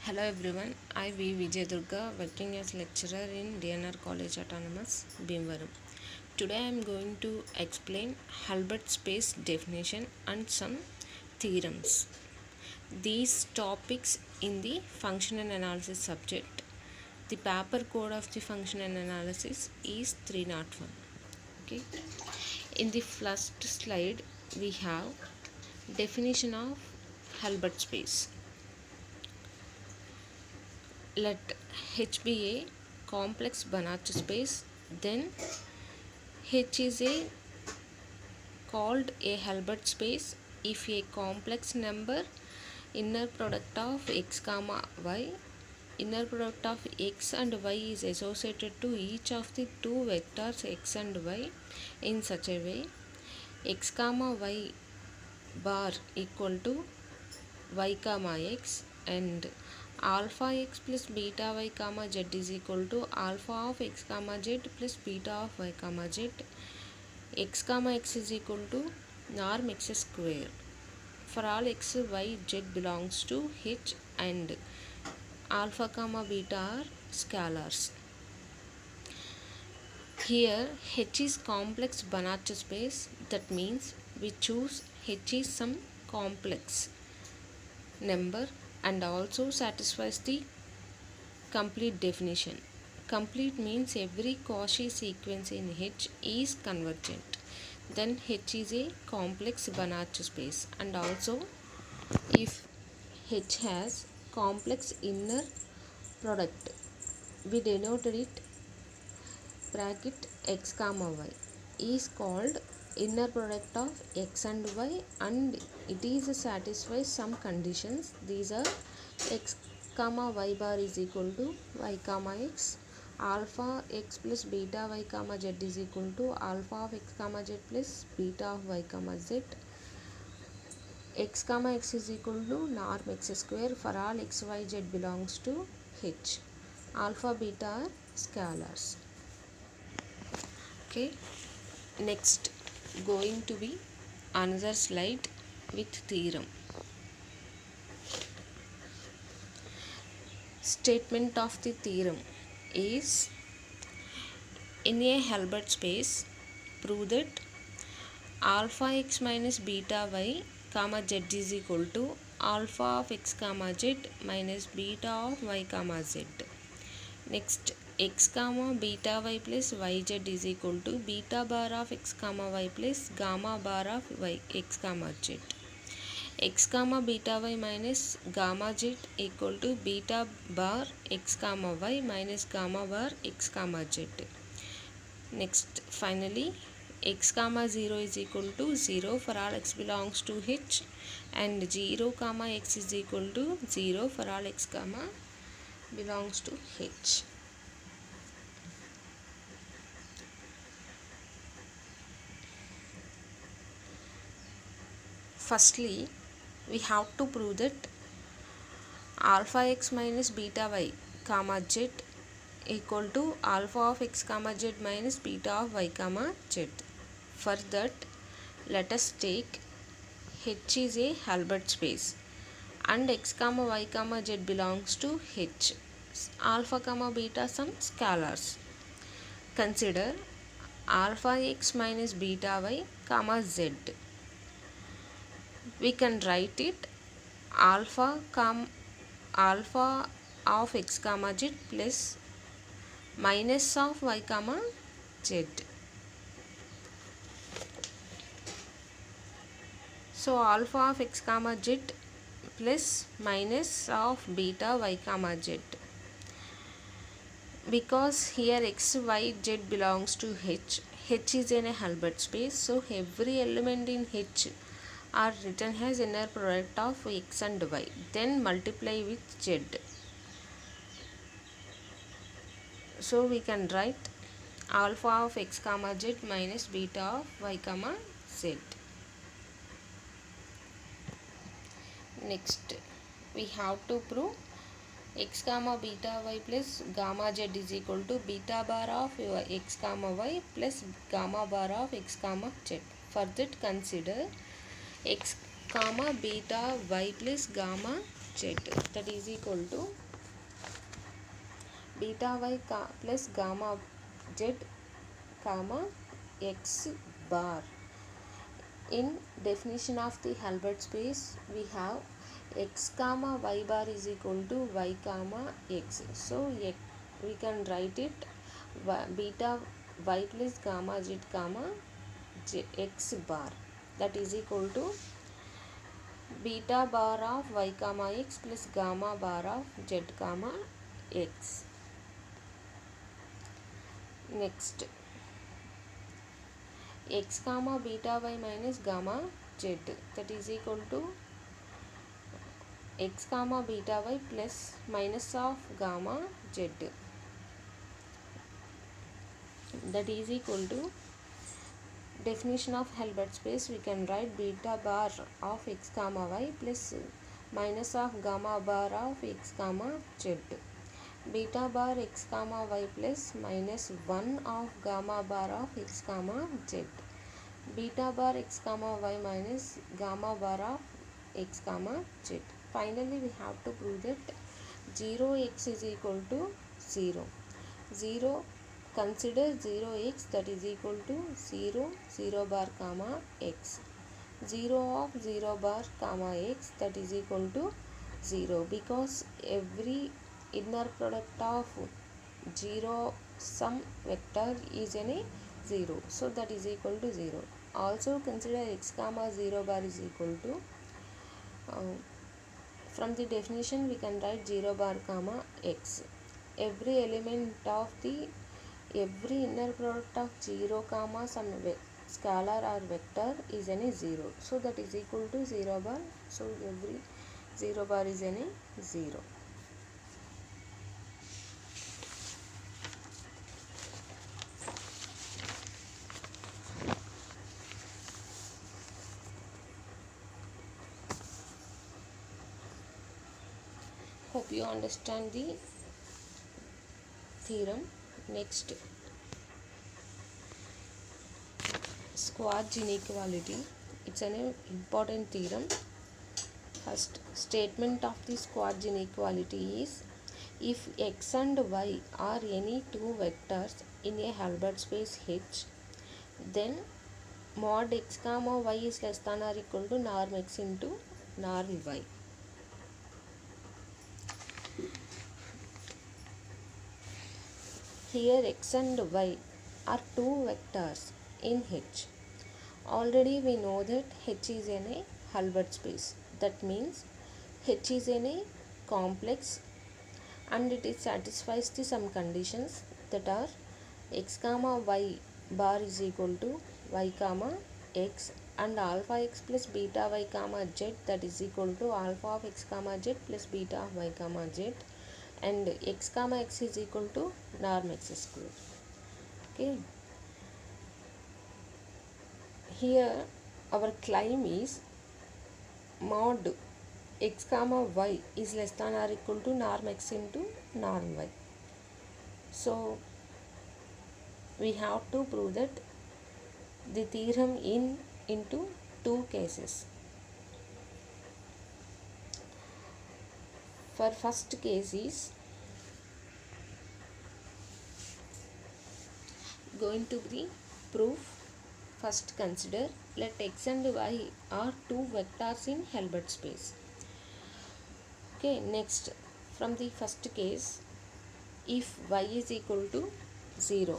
Hello everyone, I V Vijay Durga, working as lecturer in DNR College Autonomous, Bhimavaram. Today I am going to explain Hilbert space definition and some theorems. These topics in the functional analysis subject. The paper code of the functional analysis is 301. Okay. In the first slide, we have definition of Hilbert space. Let H be a complex Banach space, then H is called a Hilbert space if a complex number inner product of x comma y, inner product of x and y is associated to each of the two vectors x and y in such a way x comma y bar equal to y comma x and alpha x plus beta y comma z is equal to alpha of x comma z plus beta of y comma z. X comma x is equal to norm x square for all x y z belongs to H and alpha comma beta are scalars. Here H is complex Banach space, that means we choose H is some complex number and also satisfies the complete definition. Complete means every Cauchy sequence in H is convergent. Then H is a complex Banach space, and also if H has complex inner product, we denoted it bracket x comma y is called inner product of x and y, and it is satisfies some conditions. These are x comma y bar is equal to y comma x, alpha x plus beta y comma z is equal to alpha of x comma z plus beta of y comma z. X comma x is equal to norm x square for all x y z belongs to H. Alpha beta are scalars. Okay, next going to be another slide with theorem. Statement of the theorem is, in a Hilbert space, prove that alpha x minus beta y comma z is equal to alpha of x comma z minus beta of y comma z. Next, x comma beta y plus yz is equal to beta bar of x comma y plus gamma bar of y x comma z. X comma beta y minus gamma z equal to beta bar x comma y minus gamma bar x comma z. Next, finally, x comma 0 is equal to 0 for all x belongs to H, and 0 comma x is equal to 0 for all x comma belongs to H. Firstly, we have to prove that alpha x minus beta y comma z equal to alpha of x comma z minus beta of y comma z. For that, let us take H is a Hilbert space and x comma y comma z belongs to H. Alpha comma beta some scalars. Consider alpha x minus beta y comma z. We can write it alpha of x comma z plus minus of y comma z. So alpha of x comma z plus minus of beta y comma z. Because here x, y, z belongs to H, H is in a Hilbert space, so every element in H are written as inner product of x and y. Then multiply with z. So we can write alpha of x comma z minus beta of y comma z. Next, we have to prove x comma beta y plus gamma z is equal to beta bar of x comma y plus gamma bar of x comma z. For that, consider x comma beta y plus gamma z, that is equal to beta y plus gamma z comma x bar. In definition of the Hilbert space, we have x comma y bar is equal to y comma x. So we can write it beta y plus gamma z comma x bar, that is equal to beta bar of y comma x plus gamma bar of z comma x. Next, x comma beta y minus gamma z, that is equal to x comma beta y plus minus of gamma z, that is equal to definition of Hilbert space. We can write beta bar of x comma y plus minus of gamma bar of x comma z. Beta bar x comma y plus minus 1 of gamma bar of x comma z. Beta bar x comma y minus gamma bar of x comma z. Finally, we have to prove that 0x is equal to 0. 0, consider 0x, that is equal to 0 0 bar comma x. 0 of 0 bar comma x, that is equal to 0, because every inner product of 0 sum vector is a 0, so that is equal to 0. Also consider x comma 0 bar is equal to from the definition we can write 0 bar comma x. Every element of the every inner product of 0 comma some scalar or vector is a 0, so that is equal to 0 bar. So every 0 bar is a 0. Hope you understand the theorem. Next, Schwarz inequality. It's an important theorem. First statement of the Schwarz inequality is, if x and y are any two vectors in a Hilbert space H, then mod x comma y is less than or equal to norm x into norm y. Here x and y are two vectors in H. Already we know that H is in a Hilbert space. That means H is in a complex and it satisfies the some conditions, that are x comma y bar is equal to y comma x and alpha x plus beta y comma z, that is equal to alpha of x comma z plus beta of y comma z, and x comma x is equal to norm x square. Okay, here our claim is mod x comma y is less than or equal to norm x into norm y. So we have to prove that the theorem into two cases. For first case is going to be proof. First consider, let x and y are two vectors in Hilbert space. Okay, next, from the first case, if y is equal to 0,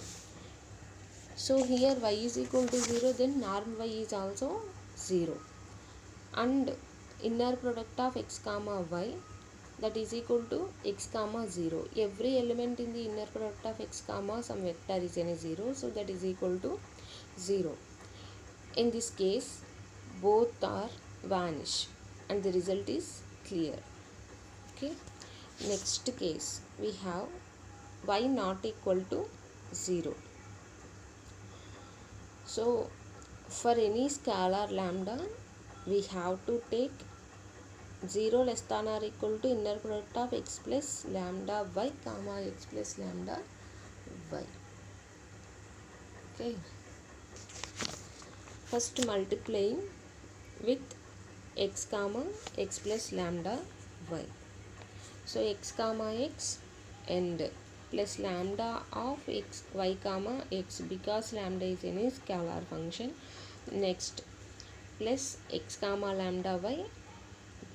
so here y is equal to 0, then norm y is also 0, and inner product of x comma y, that is equal to x comma 0. Every element in the inner product of x comma some vector is in a 0, so that is equal to 0. In this case both are vanish and the result is clear. Okay, next case we have y not equal to 0. So for any scalar lambda we have to take 0 less than or equal to inner product of x plus lambda y comma x plus lambda y. Okay, first multiplying with x comma x plus lambda y. So x comma x and plus lambda of x y comma x, because lambda is any scalar function. Next plus x comma lambda y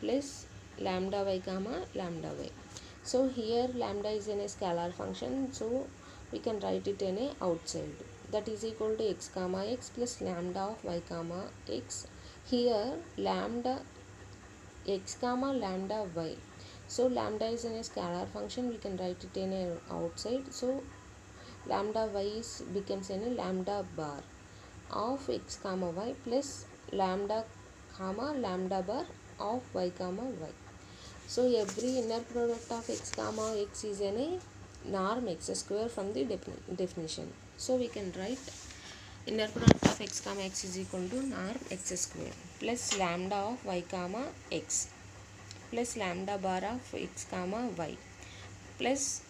plus lambda y comma lambda y. So here lambda is in a scalar function, so we can write it in a outside, that is equal to x comma x plus lambda of y comma x. Here lambda x comma lambda y, so lambda is in a scalar function, we can write it in a outside, so lambda y is becomes in a lambda bar of x comma y plus lambda comma lambda bar of y comma y. So every inner product of x comma x is a norm x square from the definition. So we can write inner product of x comma x is equal to norm x square plus lambda of y comma x plus lambda bar of x comma y plus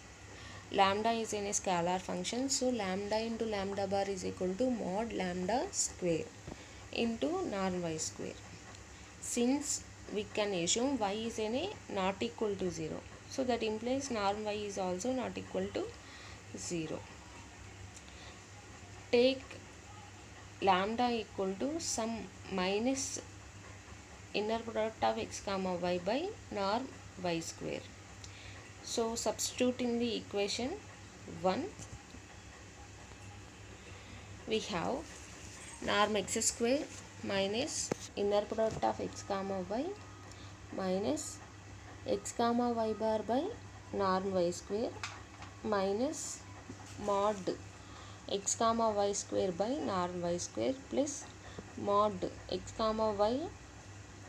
lambda is in a scalar function, so lambda into lambda bar is equal to mod lambda square into norm y square. Since we can assume y is in a not equal to 0, so that implies norm y is also not equal to 0. Take lambda equal to some minus inner product of x comma y by norm y square. So substituting the equation 1, we have norm x square minus inner product of x comma y minus x comma y bar by norm y square minus mod x comma y square by norm y square plus mod x comma y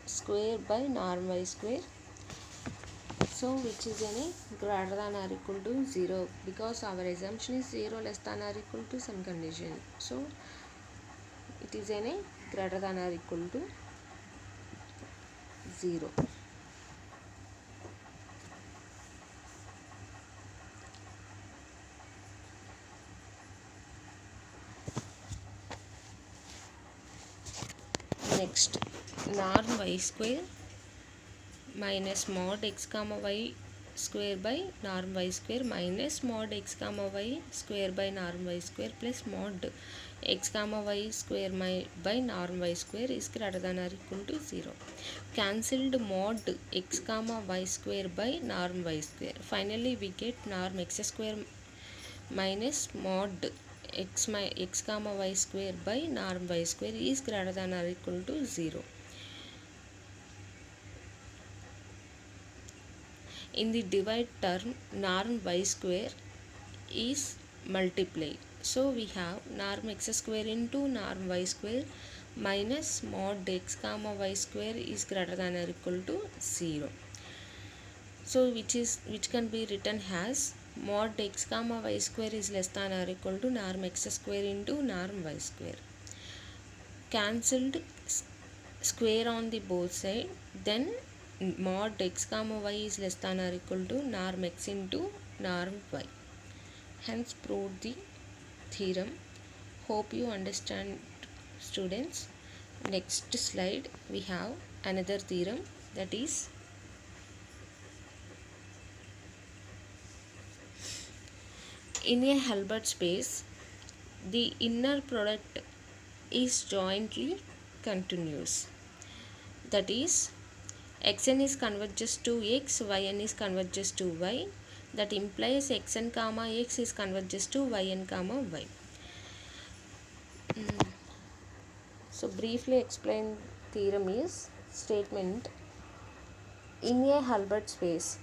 square by norm y square, so which is any greater than or equal to 0, because our assumption is 0 less than or equal to some condition, so it is any greater than or equal to 0. Next, norm y square minus mod x comma y square by norm y square minus mod x comma y square by norm y square plus mod x comma y square by norm y square is greater than or equal to 0. Cancelled mod x comma y square by norm y square. Finally we get norm x square minus mod x comma y square by norm y square is greater than or equal to 0. In the divide term, norm y square is multiplied, so we have norm x square into norm y square minus mod x comma y square is greater than or equal to 0. So which can be written as mod x comma y square is less than or equal to norm x square into norm y square. Cancelled square on the both side, then mod x comma y is less than or equal to norm x into norm y. Hence proved the theorem. Hope you understand, students. Next slide we have another theorem, that is in a Hilbert space the inner product is jointly continuous, that is xn is converges to x, yn is converges to y, that implies xn comma x is converges to yn comma y. So briefly explain theorem is statement: in a Hilbert space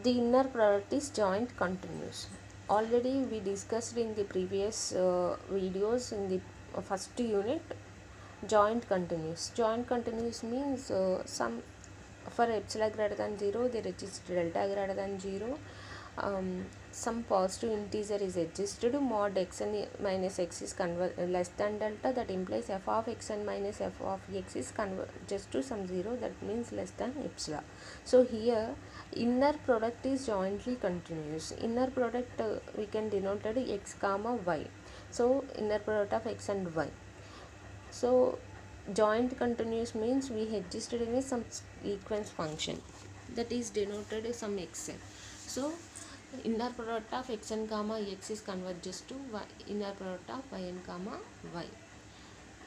the inner product is joint continuous. Already we discussed in the previous videos in the first unit joint continuous. Joint continuous means some for epsilon greater than 0 there exists delta greater than 0, some positive integer is existed, mod xn minus x is less than delta, that implies f of xn minus f of x is converges to some 0, that means less than epsilon. So here inner product is jointly continuous. Inner product we can denote it x comma y, so inner product of x and y. So joint continuous means we registered in some sequence function that is denoted as some xn. So inner product of xn comma x is converges to y, inner product of yn comma y.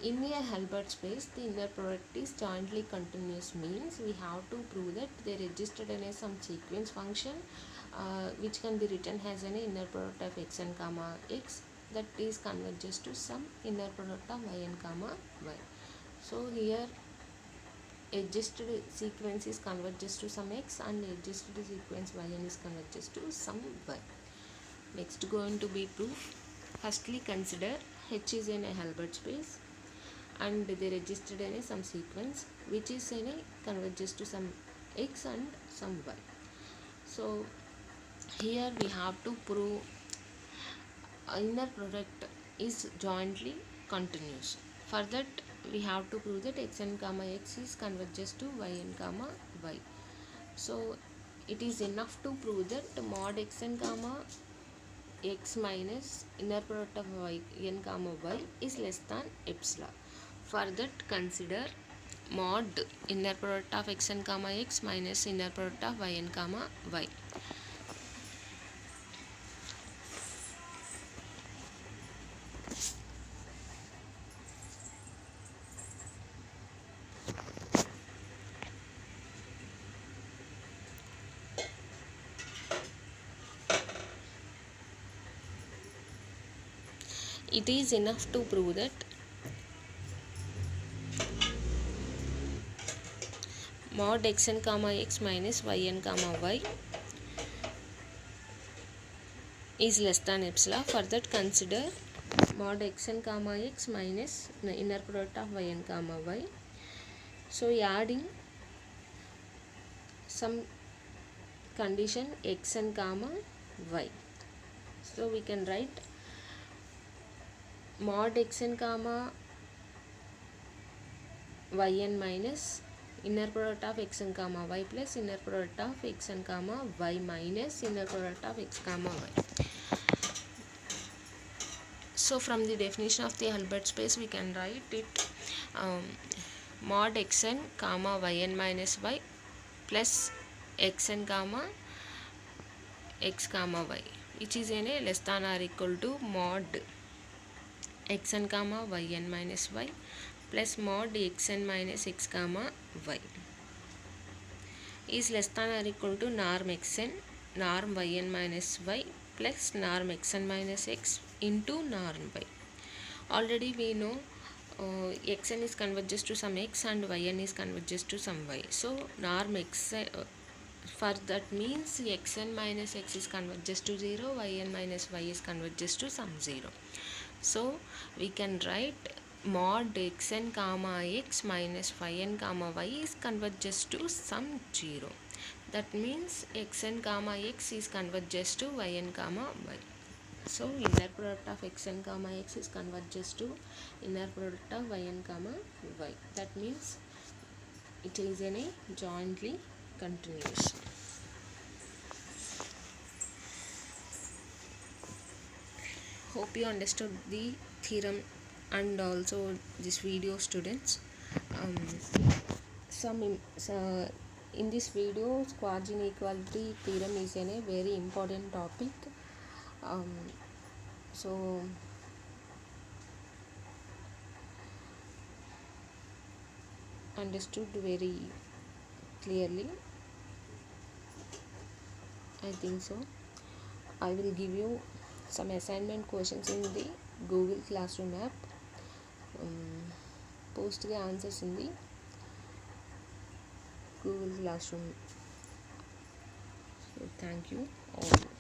In a Hilbert space, the inner product is jointly continuous means we have to prove that they registered in a some sequence function which can be written as an inner product of xn comma x that is converges to some inner product of yn comma y. So here adjusted sequence is converges to some x and adjusted sequence yn is converges to some y. Next going to be proof. Firstly consider H is in a Hilbert space and they registered in a some sequence which is in a converges to some x and some y. So here we have to prove inner product is jointly continuous. For that we have to prove that xn comma x is converges to yn comma y. So it is enough to prove that mod xn comma x minus inner product of yn comma y is less than epsilon. For that consider mod inner product of xn comma x minus inner product of yn comma y. It is enough to prove that mod xn comma x minus yn comma y is less than epsilon. For that consider mod xn comma x minus inner product of yn comma y. So adding some condition xn comma y. So we can write mod xn comma yn minus inner product of xn comma y plus inner product of xn comma y minus inner product of x comma y. So from the definition of the Hilbert space we can write it mod xn comma yn minus y plus xn comma x comma y which is in a less than or equal to mod xn comma yn minus y plus mod xn minus x comma y is less than or equal to norm xn norm yn minus y plus norm xn minus x into norm y. Already we know xn is converges to some x and yn is converges to some y. So norm xn for that means xn minus x is converges to 0, yn minus y is converges to some 0. So we can write mod xn comma x minus yn comma y is converges to some 0. That means xn comma x is converges to yn comma y. So inner product of xn comma x is converges to inner product of yn comma y. That means it is in a jointly continuous. Hope you understood the theorem and also this video, students. In this video, square inequality theorem is a very important topic. So understood very clearly, I think so. I will give you some assignment questions in the Google Classroom app. Post the answers in the Google Classroom. So thank you all.